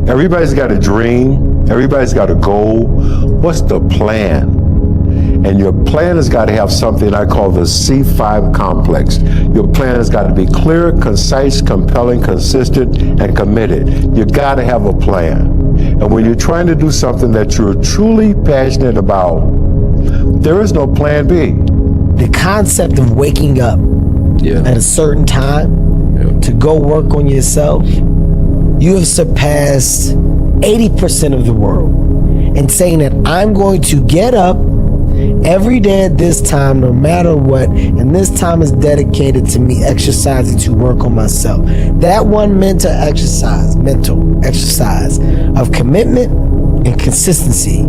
Everybody's got a dream. Everybody's got a goal. What's the plan? And your plan has got to have something I call the C5 complex. Your plan has got to be clear, concise, compelling, consistent, and committed. You got to have a plan. And when you're trying to do something that you're truly passionate about, there is no plan B. The concept of waking up at a certain time to go work on yourself, you have surpassed 80% of the world in saying that I'm going to get up every day at this time, no matter what, and this time is dedicated to me exercising to work on myself. That one mental exercise of commitment and consistency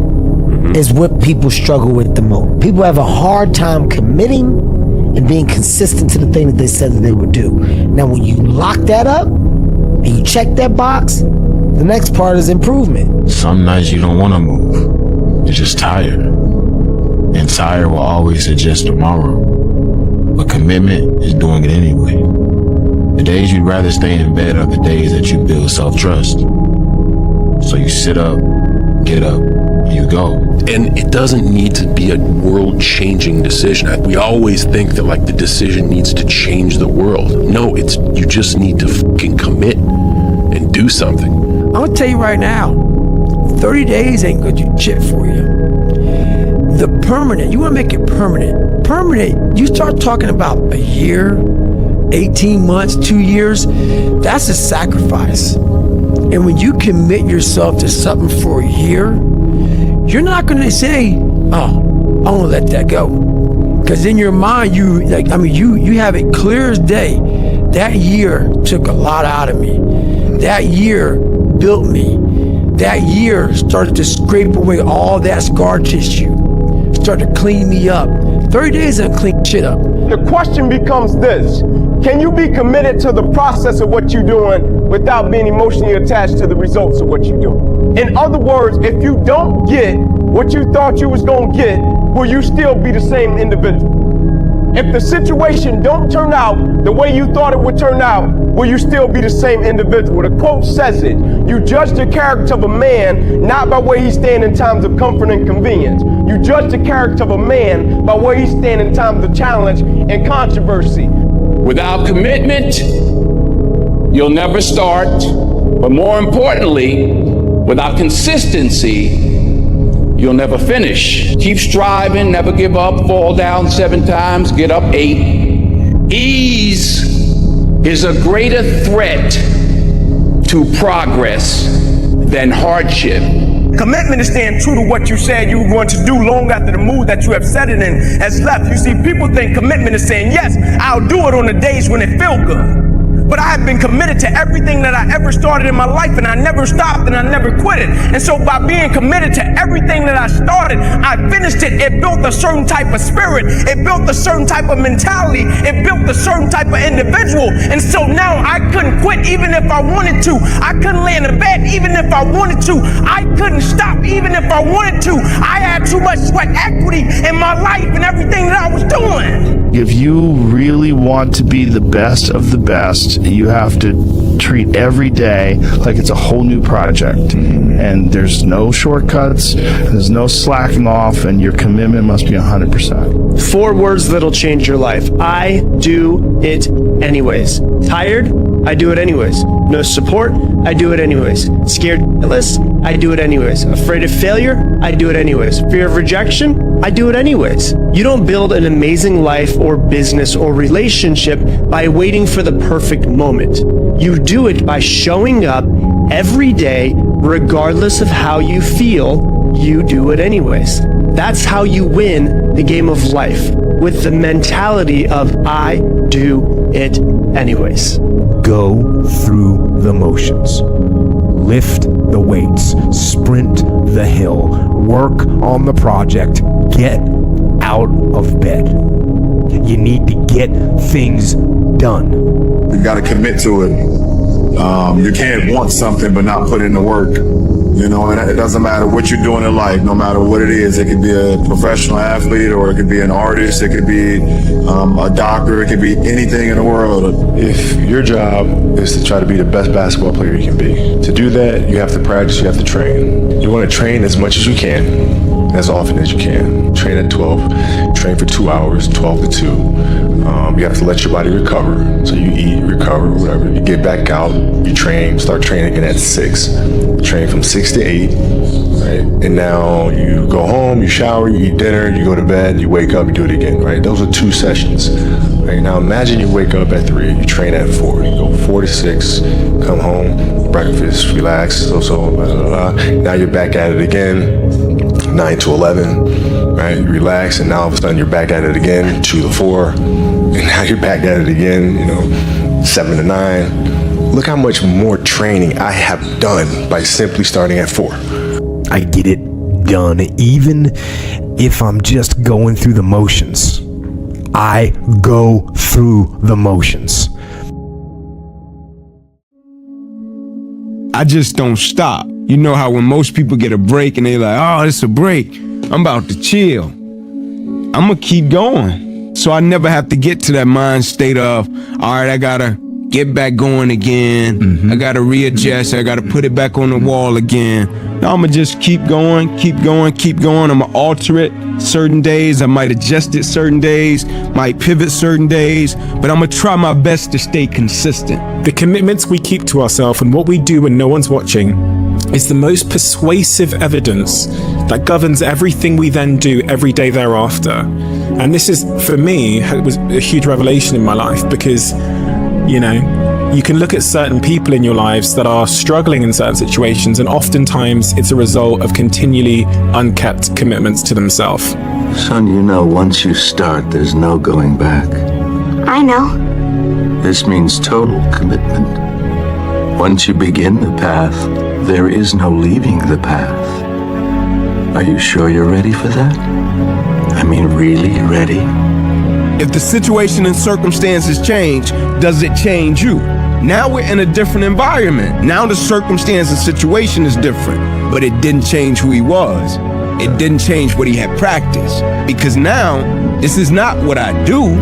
is what people struggle with the most. People have a hard time committing and being consistent to the thing that they said that they would do. Now, when you lock that up and you check that box, the next part is improvement. Some nights you don't want to move. You're just tired. And tired will always suggest tomorrow. But commitment is doing it anyway. The days you'd rather stay in bed are the days that you build self-trust. So you sit up, get up, and you go. And it doesn't need to be a world-changing decision. We always think that like the decision needs to change the world. No, you just need to fucking commit and do something. I'm gonna tell you right now, 30 days ain't gonna do shit for you. The permanent, you wanna make it permanent. Permanent, you start talking about a year, 18 months, 2 years, that's a sacrifice. And when you commit yourself to something for a year, you're not gonna say, oh, I wanna let that go. Because in your mind, you have it clear as day. That year took a lot out of me. That year built me. That year started to scrape away all that scar tissue. Started to clean me up. 30 days doesn't clean shit up. The question becomes this: can you be committed to the process of what you're doing without being emotionally attached to the results of what you're doing? In other words, if you don't get what you thought you was gonna get, will you still be the same individual? If the situation don't turn out the way you thought it would turn out, will you still be the same individual? The quote says it: you judge the character of a man not by where he stands in times of comfort and convenience. You judge the character of a man by where he stands in times of challenge and controversy. Without commitment, you'll never start. But more importantly, without consistency, you'll never finish. Keep striving, never give up, fall down 7 times, get up 8. Ease is a greater threat to progress than hardship. Commitment is staying true to what you said you were going to do long after the mood that you have set it in has left. You see, people think commitment is saying, yes, I'll do it on the days when it feels good. But I have been committed to everything that I ever started in my life, and I never stopped and I never quit it. And so by being committed to everything that I started, I finished it. It built a certain type of spirit. It built a certain type of mentality. It built a certain type of individual. And so now I couldn't quit even if I wanted to. I couldn't lay in the bed even if I wanted to. I couldn't stop even if I wanted to. I had too much sweat equity in my life and everything that I was doing. If you really want to be the best of the best, you have to treat every day like it's a whole new project. And there's no shortcuts, there's no slacking off, and your commitment must be 100%. 4 words that'll change your life. I do it anyways. Tired? I do it anyways. No support? I do it anyways. Scared shitless? I do it anyways. Afraid of failure? I do it anyways. Fear of rejection? I do it anyways. You don't build an amazing life or business or relationship by waiting for the perfect moment. You do it by showing up every day, regardless of how you feel. You do it anyways. That's how you win the game of life, with the mentality of I do it anyways. Go through the motions. Lift the weights. Sprint the hill. Work on the project. Get out of bed. You need to get things done. You got to commit to it. You can't want something but not put in the work. You know, and it doesn't matter what you're doing in life, no matter what it is. It could be a professional athlete, or it could be an artist, it could be a doctor, it could be anything in the world. If your job is to try to be the best basketball player you can be, to do that, you have to practice, you have to train. You want to train as much as you can, as often as you can. Train at 12, train for 2 hours, 12 to 2. You have to let your body recover. So you eat, recover, whatever. You get back out, you train, start training again at 6. Train from 6 to 8, right? And now you go home, you shower, you eat dinner, you go to bed, you wake up, you do it again, right? Those are 2 sessions. Right? Now imagine you wake up at 3, you train at 4, you go 4 to 6, come home, breakfast, relax, blah, blah, blah. Now you're back at it again, 9 to 11, right? You relax, and now all of a sudden you're back at it again, 2 to 4, and now you're back at it again, 7 to 9. Look how much more training I have done by simply starting at 4. I get it done, even if I'm just going through the motions. I go through the motions. I just don't stop. You know how when most people get a break and they're like, oh, it's a break, I'm about to chill. I'm gonna keep going. So I never have to get to that mind state of, all right, I gotta get back going again. I gotta readjust. I gotta put it back on the wall again. No, I'm gonna just keep going, keep going, keep going. I'm gonna alter it certain days. I might adjust it certain days, might pivot certain days, but I'm gonna try my best to stay consistent. The commitments we keep to ourselves and what we do when no one's watching is the most persuasive evidence that governs everything we then do every day thereafter. And this is, for me, it was a huge revelation in my life, because you know, you can look at certain people in your lives that are struggling in certain situations, and oftentimes it's a result of continually unkept commitments to themselves. Son, you know, once you start, there's no going back. I know. This means total commitment. Once you begin the path, there is no leaving the path. Are you sure you're ready for that? I mean, really ready? If the situation and circumstances change, does it change you? Now we're in a different environment. Now the circumstance and situation is different, but it didn't change who he was. It didn't change what he had practiced, because now this is not what I do.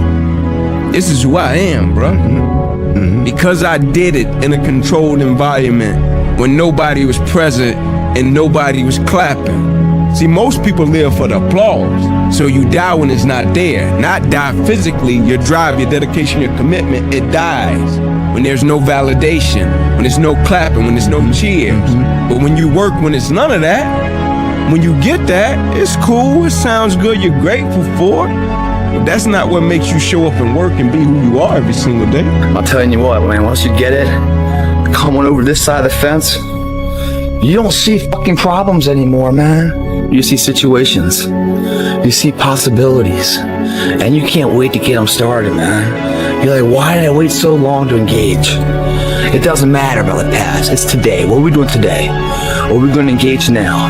This is who I am, bro. Because I did it in a controlled environment when nobody was present and nobody was clapping. See, most people live for the applause. So you die when it's not there. Not die physically, your drive, your dedication, your commitment, it dies. When there's no validation, when there's no clapping, when there's no cheers. But when you work, when it's none of that, when you get that, it's cool, it sounds good, you're grateful for it. But that's not what makes you show up and work and be who you are every single day. I'm telling you what, man, once you get it, come on over this side of the fence, you don't see fucking problems anymore, man. You see situations, you see possibilities, and you can't wait to get them started, man. You're like, why did I wait so long to engage? It doesn't matter about the past, it's today. What are we doing today? What are we going to engage now?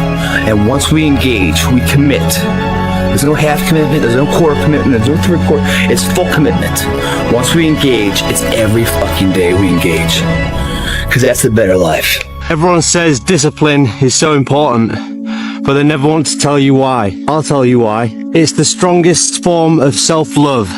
And once we engage, we commit. There's no half commitment, there's no quarter commitment, there's no three-quarter, it's full commitment. Once we engage, it's every fucking day we engage. Because that's the better life. Everyone says discipline is so important, but they never want to tell you why. I'll tell you why. It's the strongest form of self-love.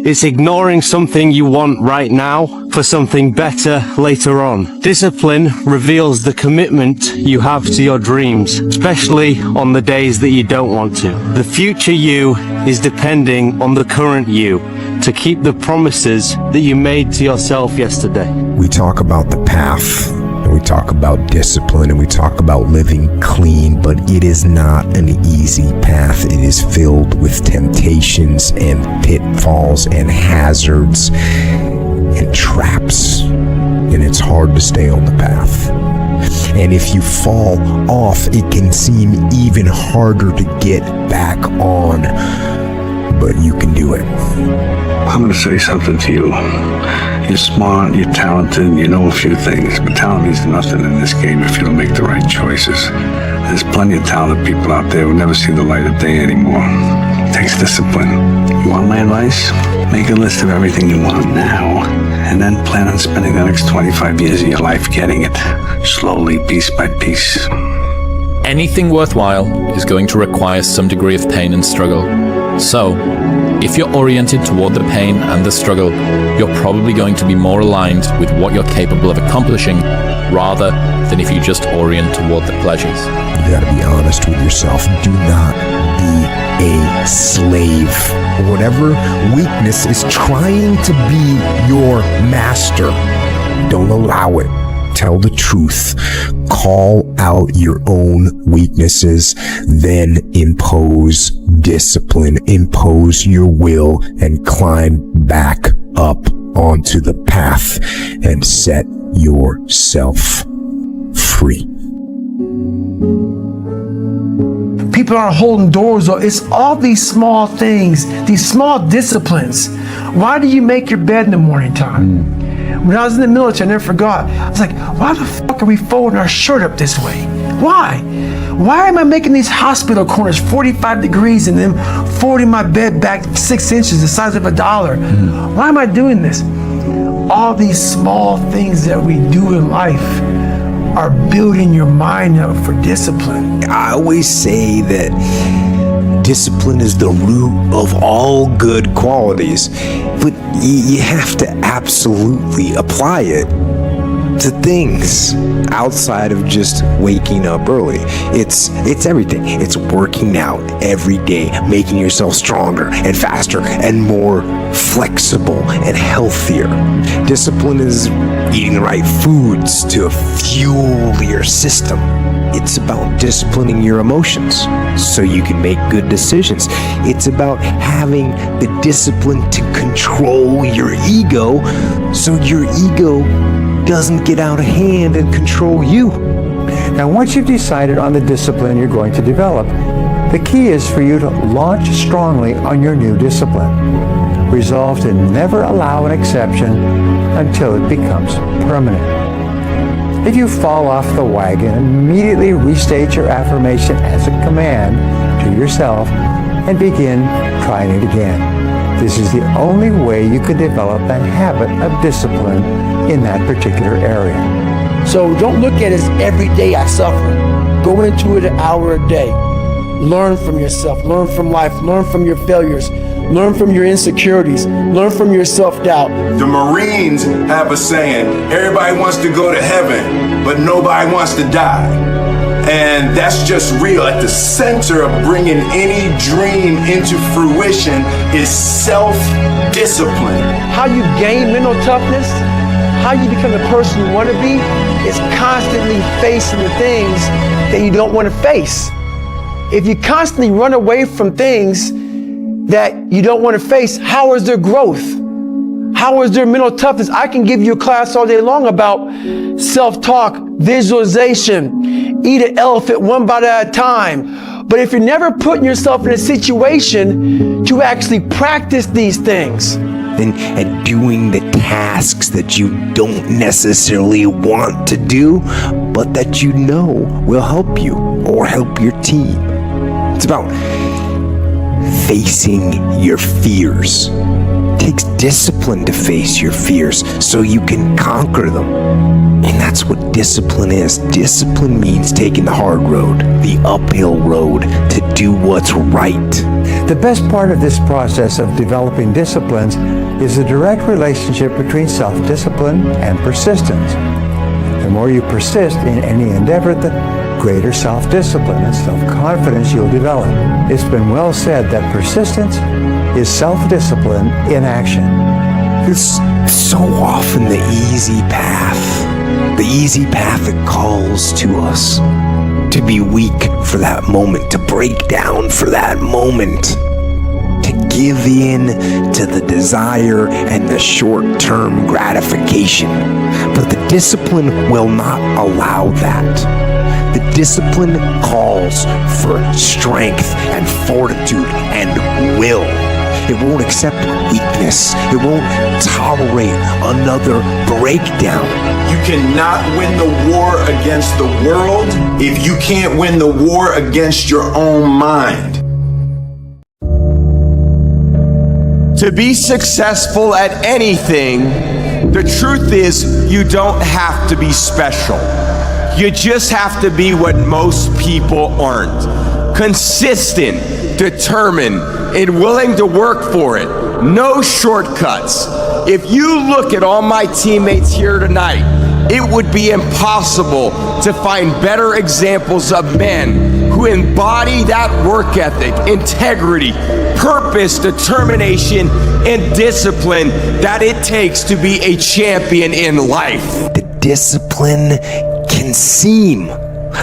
It's ignoring something you want right now for something better later on. Discipline reveals the commitment you have to your dreams, especially on the days that you don't want to. The future you is depending on the current you to keep the promises that you made to yourself yesterday. We talk about the path, and we talk about discipline, and we talk about living clean, but it is not an easy path. It is filled with temptations and pitfalls and hazards and traps, and it's hard to stay on the path. And if you fall off, it can seem even harder to get back on, but you can do it. I'm going to say something to you. You're smart, you're talented, you know a few things, but talent means nothing in this game if you don't make the right choices. There's plenty of talented people out there who never see the light of day anymore. It takes discipline. You want my advice? Make a list of everything you want now, and then plan on spending the next 25 years of your life getting it, slowly, piece by piece. Anything worthwhile is going to require some degree of pain and struggle. So, if you're oriented toward the pain and the struggle, you're probably going to be more aligned with what you're capable of accomplishing rather than if you just orient toward the pleasures. You gotta be honest with yourself. Do not be a slave. Whatever weakness is trying to be your master, don't allow it. Tell the truth. Call out your own weaknesses, then impose discipline, impose your will, and climb back up onto the path and set yourself free. People aren't holding doors up. It's all these small things, these small disciplines. Why do you make your bed in the morning time? When I was in the military, I never forgot. I was like, why the fuck are we folding our shirt up this way? Why? Why am I making these hospital corners 45 degrees and then folding my bed back 6 inches, the size of $1? Why am I doing this? All these small things that we do in life are building your mind up for discipline. I always say that discipline is the root of all good qualities, but you have to absolutely apply it to things outside of just waking up early. It's everything. It's working out every day, making yourself stronger and faster and more flexible and healthier. Discipline is eating the right foods to fuel your system. It's about disciplining your emotions so you can make good decisions. It's about having the discipline to control your ego so your ego doesn't get out of hand and control you. Now, once you've decided on the discipline you're going to develop, the key is for you to launch strongly on your new discipline. Resolve to never allow an exception until it becomes permanent. If you fall off the wagon, immediately restate your affirmation as a command to yourself and begin trying it again. This is the only way you can develop that habit of discipline in that particular area. So don't look at it as every day I suffer. Go into it an hour a day. Learn from yourself, learn from life, learn from your failures, learn from your insecurities, learn from your self-doubt. The Marines have a saying, everybody wants to go to heaven, but nobody wants to die. And that's just real. At the center of bringing any dream into fruition is self-discipline. How you gain mental toughness, how you become the person you want to be, is constantly facing the things that you don't want to face. If you constantly run away from things that you don't want to face, how is there growth? How is there mental toughness? I can give you a class all day long about self-talk, visualization, eat an elephant one bite at a time. But if you're never putting yourself in a situation to actually practice these things, and doing the tasks that you don't necessarily want to do, but that you know will help you or help your team. It's about facing your fears. It takes discipline to face your fears so you can conquer them. And that's what discipline is. Discipline means taking the hard road, the uphill road, to do what's right. The best part of this process of developing disciplines is the direct relationship between self-discipline and persistence. The more you persist in any endeavor, the greater self-discipline and self-confidence you'll develop. It's been well said that persistence is self-discipline in action. It's so often the easy path that calls to us to be weak for that moment, to break down for that moment, to give in to the desire and the short-term gratification. But the discipline will not allow that. The discipline calls for strength and fortitude and will. It won't accept weakness. It won't tolerate another breakdown. You cannot win the war against the world if you can't win the war against your own mind. To be successful at anything, the truth is you don't have to be special. You just have to be what most people aren't. Consistent, determined, and willing to work for it. No shortcuts. If you look at all my teammates here tonight, it would be impossible to find better examples of men who embody that work ethic, integrity, purpose, determination, and discipline that it takes to be a champion in life. The discipline can seem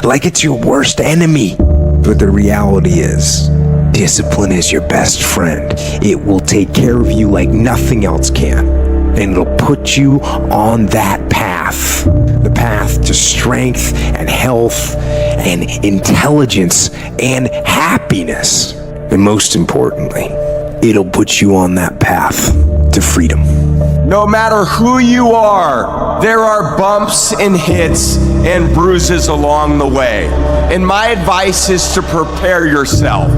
like it's your worst enemy, but the reality is, discipline is your best friend. It will take care of you like nothing else can, and it'll put you on that path. The path to strength and health and intelligence and happiness. And most importantly, it'll put you on that path to freedom. No matter who you are, there are bumps and hits and bruises along the way. And my advice is to prepare yourself,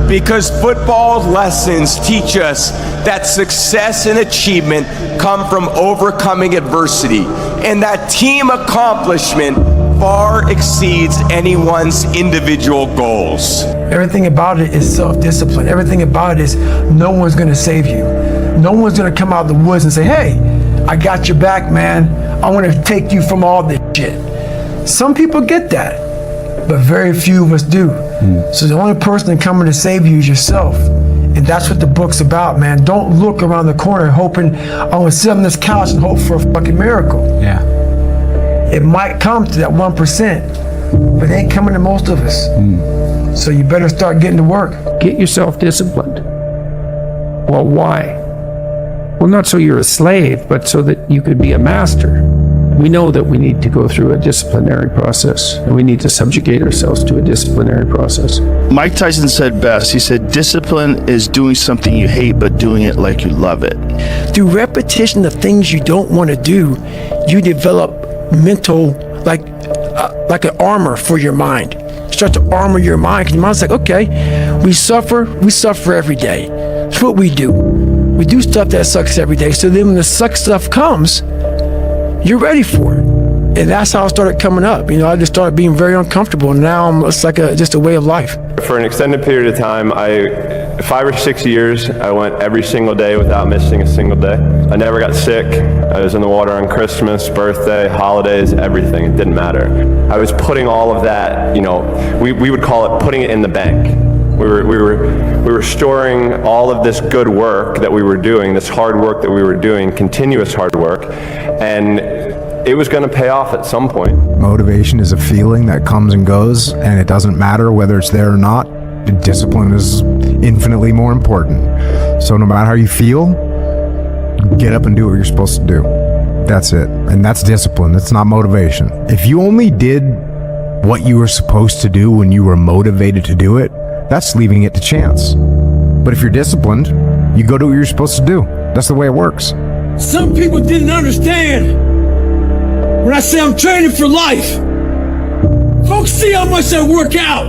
because football lessons teach us that success and achievement come from overcoming adversity, and that team accomplishment far exceeds anyone's individual goals. Everything about it is self-discipline. Everything about it is no one's gonna save you. No one's gonna come out of the woods and say, hey, I got your back, man. I wanna take you from all this shit. Some people get that, but very few of us do. So the only person coming to save you is yourself. And that's what the book's about, man. Don't look around the corner hoping, I'm gonna sit on this couch and hope for a fucking miracle. Yeah. It might come to that 1%, but it ain't coming to most of us. So you better start getting to work. Get yourself disciplined. Well, why? Well, not so you're a slave, but so that you could be a master. We know that we need to go through a disciplinary process, and we need to subjugate ourselves to a disciplinary process. Mike Tyson said best. He said, discipline is doing something you hate, but doing it like you love it. Through repetition of things you don't want to do, you develop mental, like an armor for your mind. Start to armor your mind, because your mind's like, okay, we suffer every day. That's what we do. We do stuff that sucks every day, so then when the suck stuff comes, you're ready for it. And that's how it started coming up. You know, I just started being very uncomfortable, and now it's like just a way of life. For an extended period of time, 5 or 6 years, I went every single day without missing a single day. I never got sick. I was in the water on Christmas, birthday, holidays, everything. It didn't matter. I was putting all of that, you know, we would call it putting it in the bank. We were storing all of this good work that we were doing, this hard work that we were doing, continuous hard work, and it was going to pay off at some point. Motivation is a feeling that comes and goes, and it doesn't matter whether it's there or not. Discipline is infinitely more important. So no matter how you feel, get up and do what you're supposed to do. That's it. And that's discipline. It's not motivation. If you only did what you were supposed to do when you were motivated to do it, that's leaving it to chance. But if you're disciplined, you go do what you're supposed to do. That's the way it works. Some people didn't understand when I say I'm training for life. Folks see how much I work out,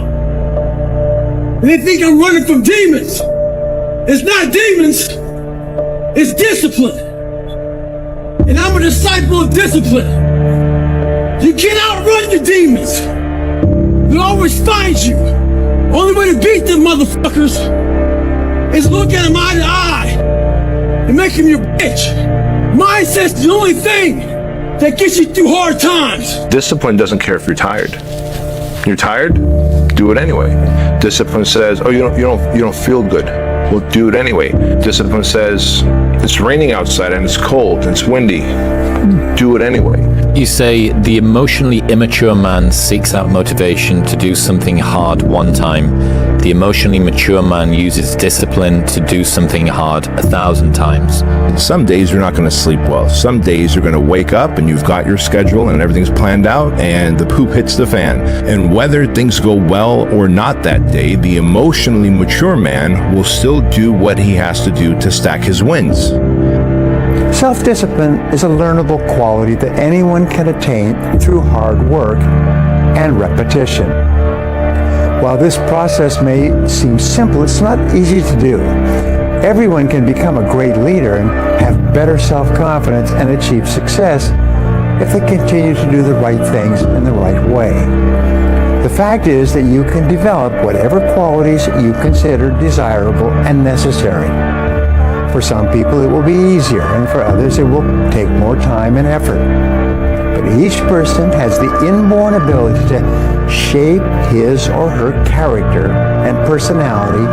and they think I'm running from demons. It's not demons, it's discipline. And I'm a disciple of discipline. You can't outrun your demons. They'll always find you. Only way to beat them motherfuckers is look at them eye to eye and make them your bitch. Mindset's the only thing that gets you through hard times. Discipline doesn't care if you're tired. You're tired? Do it anyway. Discipline says, oh, you don't feel good. Well, do it anyway. Discipline says, it's raining outside and it's cold and it's windy. Do it anyway. You say the emotionally immature man seeks out motivation to do something hard one time. The emotionally mature man uses discipline to do something hard 1,000 times. Some days you're not going to sleep well. Some days you're going to wake up and you've got your schedule and everything's planned out and the poop hits the fan. And whether things go well or not that day, the emotionally mature man will still do what he has to do to stack his wins. Self-discipline is a learnable quality that anyone can attain through hard work and repetition. While this process may seem simple, it's not easy to do. Everyone can become a great leader and have better self-confidence and achieve success if they continue to do the right things in the right way. The fact is that you can develop whatever qualities you consider desirable and necessary. For some people it will be easier, and for others it will take more time and effort. But each person has the inborn ability to shape his or her character and personality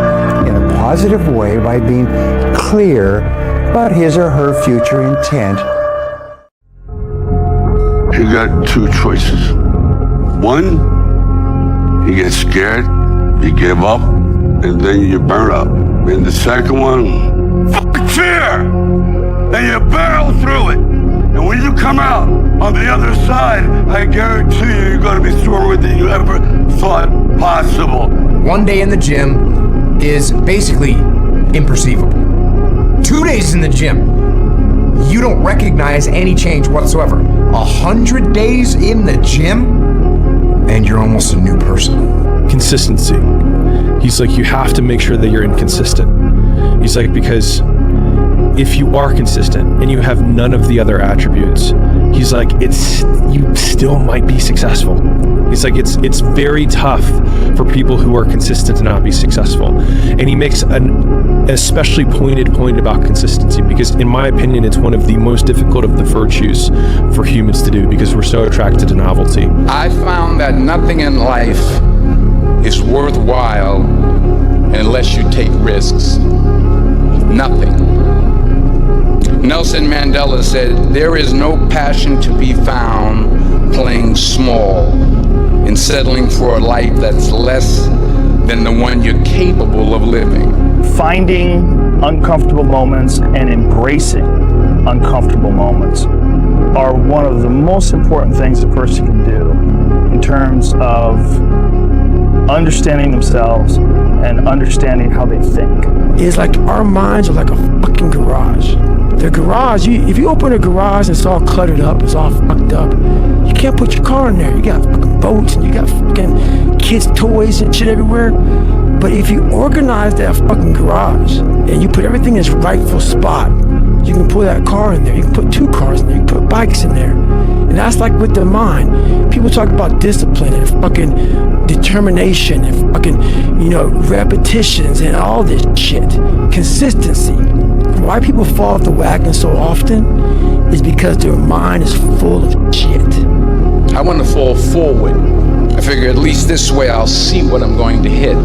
in a positive way by being clear about his or her future intent. You got two choices. One, you get scared, you give up, and then you burn up. And the second one, fucking fear! And you barrel through it. And when you come out on the other side, I guarantee you're going to be stronger than you ever thought possible. One day in the gym is basically imperceivable. 2 days in the gym, you don't recognize any change whatsoever. 100 days in the gym, and you're almost a new person. Consistency. He's like, you have to make sure that you're inconsistent. He's like, because if you are consistent and you have none of the other attributes, he's like, you still might be successful. He's like, it's very tough for people who are consistent to not be successful. And he makes an especially pointed point about consistency, because in my opinion, it's one of the most difficult of the virtues for humans to do, because we're so attracted to novelty. I found that nothing in life is worthwhile unless you take risks. Nothing. Nelson Mandela said, there is no passion to be found playing small and settling for a life that's less than the one you're capable of living. Finding uncomfortable moments and embracing uncomfortable moments are one of the most important things a person can do in terms of understanding themselves and understanding how they think. It's like our minds are like a fucking garage. The garage, if you open a garage and it's all cluttered up, it's all fucked up, you can't put your car in there. You got fucking boats and you got fucking kids' toys and shit everywhere. But if you organize that fucking garage and you put everything in its rightful spot, you can put that car in there. You can put 2 cars in there. You can put bikes in there. And that's like with the mind. People talk about discipline and fucking determination and fucking, repetitions and all this shit. Consistency. Why people fall off the wagon so often is because their mind is full of shit. I want to fall forward. I figure at least this way I'll see what I'm going to hit.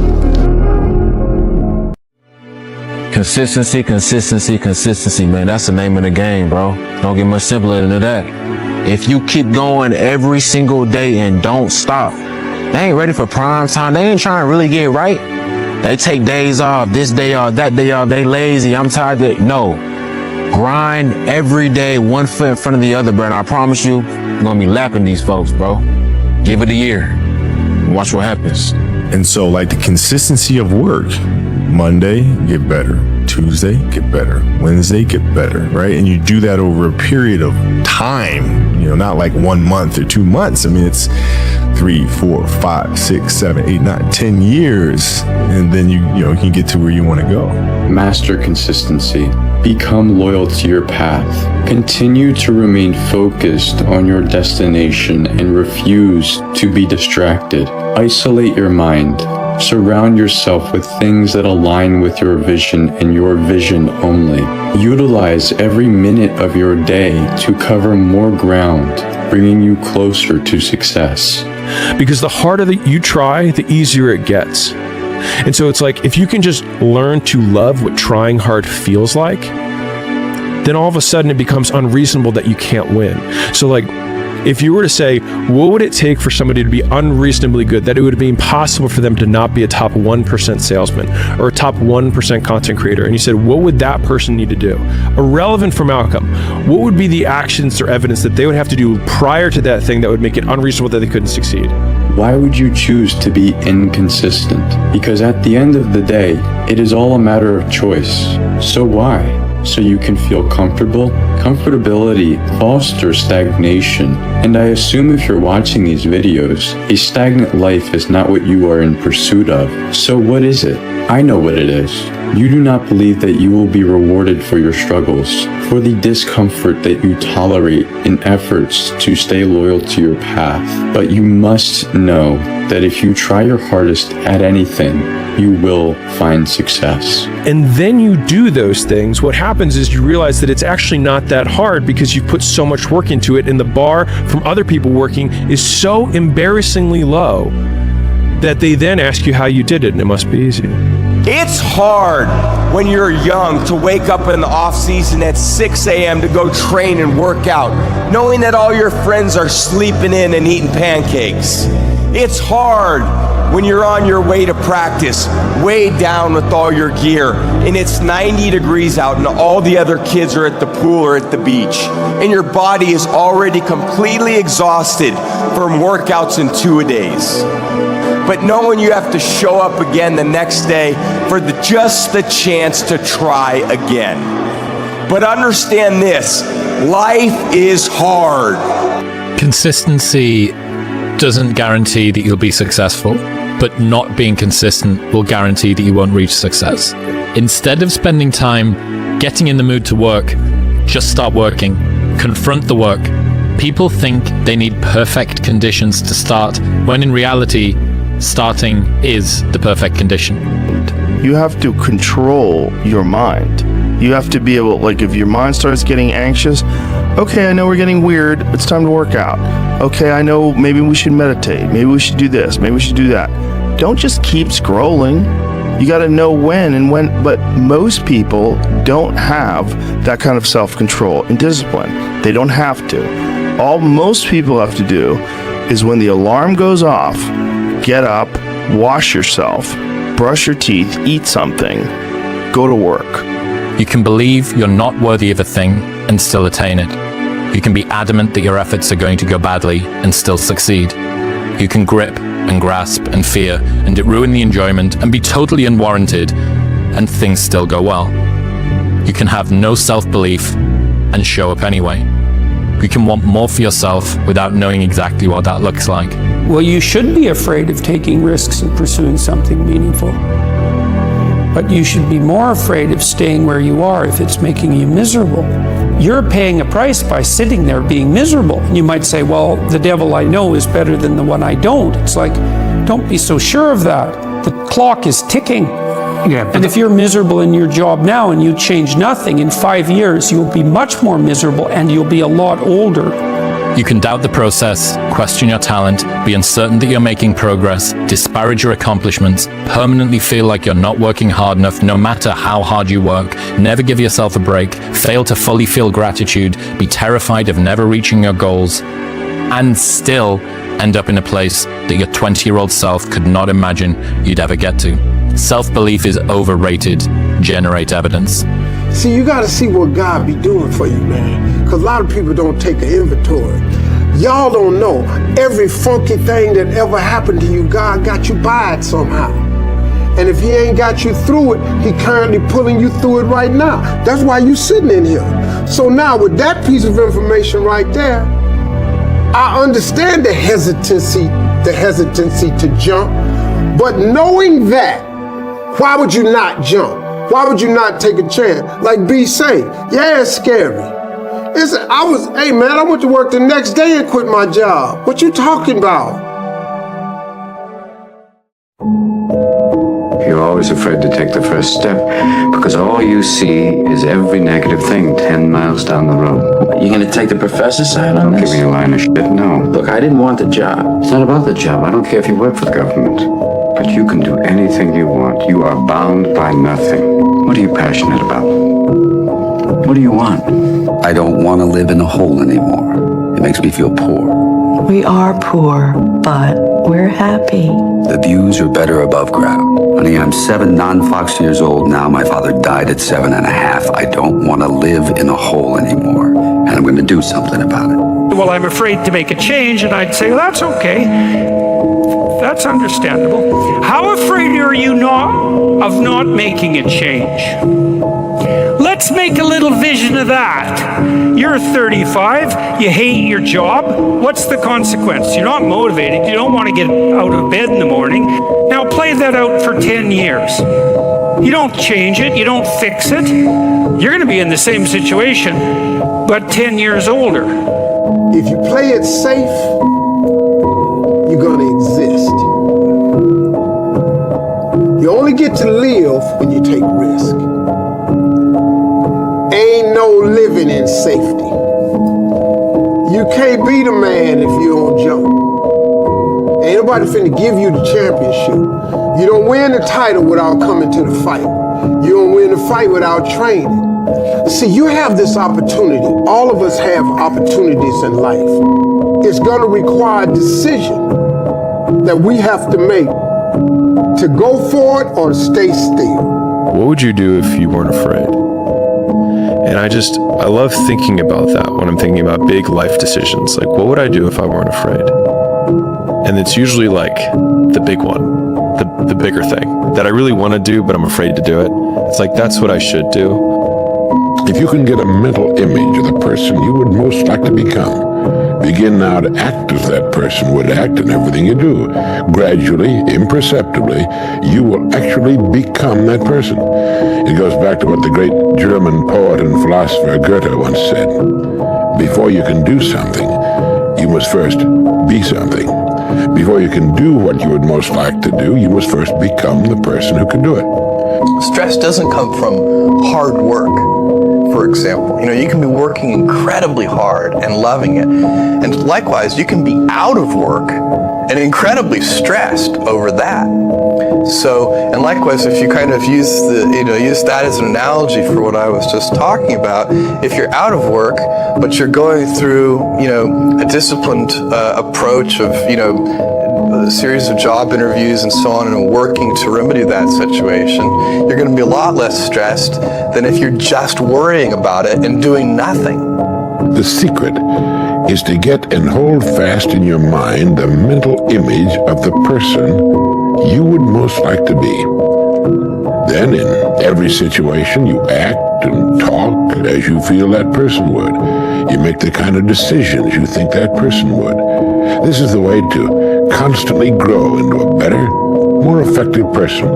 Consistency, consistency, consistency, man. That's the name of the game, bro. Don't get much simpler than that. If you keep going every single day and don't stop, they ain't ready for prime time. They ain't trying to really get right. They take days off, this day off, that day off. They lazy. I'm tired. No. Grind every day, one foot in front of the other, bro. And I promise you, you're going to be lapping these folks, bro. Give it a year. Watch what happens. And so, like, the consistency of work, Monday, get better. Tuesday, get better. Wednesday, get better, right? And you do that over a period of time, not like 1 month or 2 months. I mean, it's 3, 4, 5, 6, 7, 8, 9, 10 years. And then you can get to where you want to go. Master consistency. Become loyal to your path. Continue to remain focused on your destination and refuse to be distracted. Isolate your mind. Surround yourself with things that align with your vision and your vision only. Utilize every minute of your day to cover more ground, bringing you closer to success. Because the harder that you try, the easier it gets. And so it's like, if you can just learn to love what trying hard feels like, then all of a sudden it becomes unreasonable that you can't win. So like, if you were to say, what would it take for somebody to be unreasonably good, that it would be impossible for them to not be a top 1% salesman or a top 1% content creator, and you said, what would that person need to do? Irrelevant from outcome, what would be the actions or evidence that they would have to do prior to that thing that would make it unreasonable that they couldn't succeed? Why would you choose to be inconsistent? Because at the end of the day, it is all a matter of choice. So why? So you can feel comfortable? Comfortability fosters stagnation. And I assume if you're watching these videos, a stagnant life is not what you are in pursuit of. So what is it? I know what it is. You do not believe that you will be rewarded for your struggles, for the discomfort that you tolerate in efforts to stay loyal to your path. But you must know that if you try your hardest at anything, you will find success. And then you do those things. What happens is you realize that it's actually not that hard because you've put so much work into it, and the bar from other people working is so embarrassingly low that they then ask you how you did it, and it must be easy. It's hard when you're young to wake up in the off season at 6 a.m. to go train and work out, knowing that all your friends are sleeping in and eating pancakes. It's hard when you're on your way to practice, weighed down with all your gear, and it's 90 degrees out and all the other kids are at the pool or at the beach, and your body is already completely exhausted from workouts in 2-a-days. But knowing you have to show up again the next day for just the chance to try again. But understand this, life is hard. Consistency doesn't guarantee that you'll be successful, but not being consistent will guarantee that you won't reach success. Instead of spending time getting in the mood to work, just start working. Confront the work. People think they need perfect conditions to start, when in reality, starting is the perfect condition. You have to control your mind. You have to be able, like, if your mind starts getting anxious, okay, I know we're getting weird, it's time to work out. Okay, I know maybe we should meditate, maybe we should do this, maybe we should do that. Don't just keep scrolling. You got to know when and when, but most people don't have that kind of self-control and discipline. They don't have to. All most people have to do is when the alarm goes off, get up, wash yourself, brush your teeth, eat something, go to work. You can believe you're not worthy of a thing and still attain it. You can be adamant that your efforts are going to go badly and still succeed. You can grip and grasp and fear and it ruin the enjoyment and be totally unwarranted and things still go well. You can have no self-belief and show up anyway. You can want more for yourself without knowing exactly what that looks like. Well, you should be afraid of taking risks and pursuing something meaningful. But you should be more afraid of staying where you are if it's making you miserable. You're paying a price by sitting there being miserable. You might say, well, the devil I know is better than the one I don't. It's like, don't be so sure of that. The clock is ticking. Yeah, and if you're miserable in your job now and you change nothing, in 5 years you'll be much more miserable and you'll be a lot older. You can doubt the process, question your talent, be uncertain that you're making progress, disparage your accomplishments, permanently feel like you're not working hard enough no matter how hard you work, never give yourself a break, fail to fully feel gratitude, be terrified of never reaching your goals, and still end up in a place that your 20-year-old self could not imagine you'd ever get to. Self-belief is overrated. Generate evidence. See, you got to see what God be doing for you, man. Because a lot of people don't take an inventory. Y'all don't know. Every funky thing that ever happened to you, God got you by it somehow. And if he ain't got you through it, he currently pulling you through it right now. That's why you sitting in here. So now with that piece of information right there, I understand the hesitancy to jump. But knowing that, why would you not jump? Why would you not take a chance? Like B say, yeah, it's scary. Hey man, I went to work the next day and quit my job. What you talking about? You're always afraid to take the first step because all you see is every negative thing 10 miles down the road. You gonna take the professor's side on this? Give me a line of shit, no. Look, I didn't want the job. It's not about the job. I don't care if you work for the government. But you can do anything you want. You are bound by nothing. What are you passionate about? What do you want? I don't want to live in a hole anymore. It makes me feel poor. We are poor, but we're happy. The views are better above ground. Honey, I'm 7 non-Fox years old now. My father died at 7.5. I don't want to live in a hole anymore. And I'm going to do something about it. Well, I'm afraid to make a change, and I'd say, well, that's okay. That's understandable. How afraid are you of not making a change? Let's make a little vision of that. You're 35, you hate your job. What's the consequence? You're not motivated, you don't want to get out of bed in the morning. Now play that out for 10 years. You don't change it, you don't fix it. You're going to be in the same situation, but 10 years older. If you play it safe, you're going to exist. You only get to live when you take risk. Ain't no living in safety. You can't be the man if you don't jump. Ain't nobody finna give you the championship. You don't win the title without coming to the fight. You don't win the fight without training. See, you have this opportunity. All of us have opportunities in life. It's gonna require a decision that we have to make to go for it or to stay still. What would you do if you weren't afraid? And I love thinking about that when I'm thinking about big life decisions. Like, what would I do if I weren't afraid? And it's usually like the big one, the bigger thing that I really want to do, but I'm afraid to do it. It's like, that's what I should do. If you can get a mental image of the person you would most like to become, begin now to act as that person would act in everything you do. Gradually, imperceptibly, you will actually become that person. It goes back to what the great German poet and philosopher Goethe once said. Before you can do something, you must first be something. Before you can do what you would most like to do, you must first become the person who can do it. Stress doesn't come from hard work. For example, you can be working incredibly hard and loving it. And likewise, you can be out of work and incredibly stressed over that. So, and likewise, if you kind of use that as an analogy for what I was just talking about, if you're out of work, but you're going through, a disciplined approach of, a series of job interviews and so on, and working to remedy that situation, you're going to be a lot less stressed than if you're just worrying about it and doing nothing. The secret is to get and hold fast in your mind the mental image of the person you would most like to be. Then in every situation you act and talk as you feel that person would. You make the kind of decisions you think that person would. This is the way to constantly grow into a better, more effective person.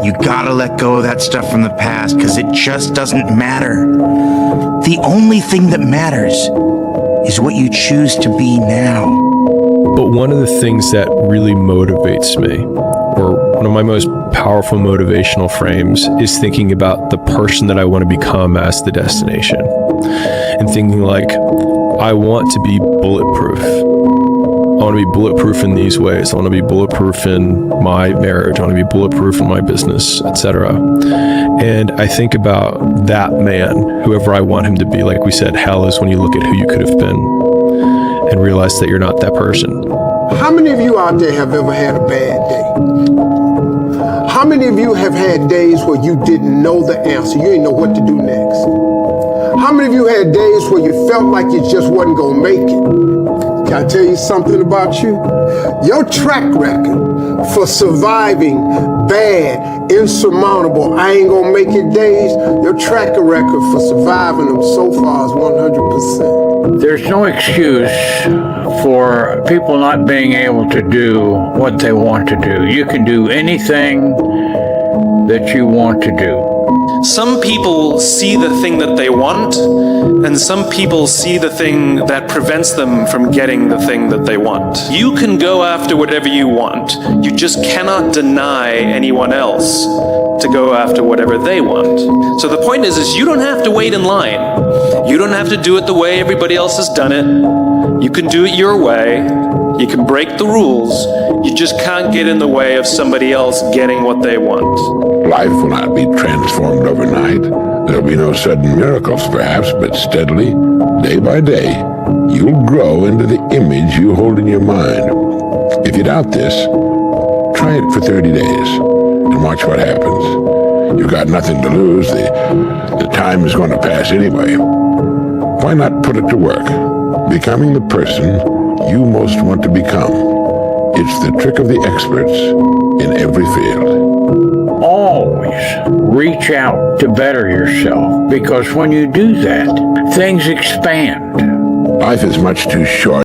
You gotta let go of that stuff from the past, because it just doesn't matter. The only thing that matters is what you choose to be now. But one of the things that really motivates me, or one of my most powerful motivational frames, is thinking about the person that I want to become as the destination. And thinking like, I want to be bulletproof. I want to be bulletproof in these ways. I want to be bulletproof in my marriage. I want to be bulletproof in my business, etc. And I think about that man, whoever I want him to be. Like we said, hell is when you look at who you could have been and realize that you're not that person. How many of you out there have ever had a bad day? How many of you have had days where you didn't know the answer? You didn't know what to do next. How many of you had days where you felt like you just wasn't gonna make it? Can I tell you something about you? Your track record for surviving bad, insurmountable, I ain't gonna make it days, your track record for surviving them so far is 100%. There's no excuse for people not being able to do what they want to do. You can do anything that you want to do. Some people see the thing that they want, and some people see the thing that prevents them from getting the thing that they want. You can go after whatever you want. You just cannot deny anyone else to go after whatever they want. So the point is you don't have to wait in line. You don't have to do it the way everybody else has done it. You can do it your way. You can break the rules. You just can't get in the way of somebody else getting what they want. Life will not be transformed overnight. There'll be no sudden miracles, perhaps, but steadily, day by day, you'll grow into the image you hold in your mind. If you doubt this, try it for 30 days and watch what happens. You've got nothing to lose. The time is going to pass anyway. Why not put it to work, becoming the person you most want to become? It's the trick of the experts in every field. All always reach out to better yourself, because when you do that, things expand. Life is much too short